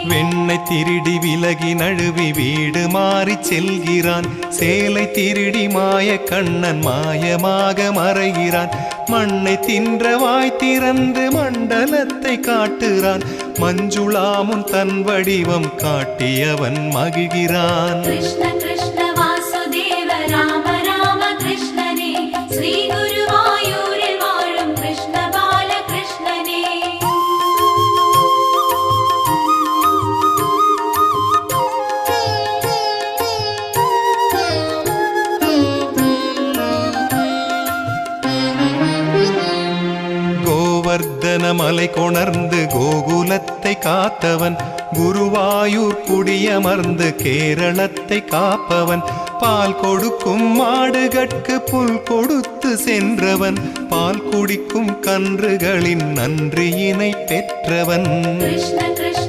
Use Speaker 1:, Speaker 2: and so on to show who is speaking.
Speaker 1: வெண்ணை திருடி விலகி நழுவி வீடு மாறி செல்கிறான். சேலை திருடி மாய கண்ணன் மாயமாக மறைகிறான். மண்ணை தின்ற வாய் திறந்து மண்டலத்தை காட்டுறான். மஞ்சுளாமுன் தன் வடிவம் காட்டியவன் மகிழ்கிறான்.
Speaker 2: கிருஷ்ண கிருஷ்ண வாசுதேவ ராம ராம கிருஷ்ணனே, ஸ்ரீ குருவாயூரில் வாழும் கிருஷ்ண பால கிருஷ்ணனே.
Speaker 1: கோவர்தன மலை கொணர்ந்து கோகுலத்தை காத்தவன். குருவாயூர் குடியமர்ந்து கேரளத்தை காப்பவன். பால் கொடுக்கும் மாடுகட்கு புல் கொடுத்து சென்றவன். பால் குடிக்கும் கன்றுகளின் நன்றியினை பெற்றவன்.
Speaker 2: கிருஷ்ண கிருஷ்ண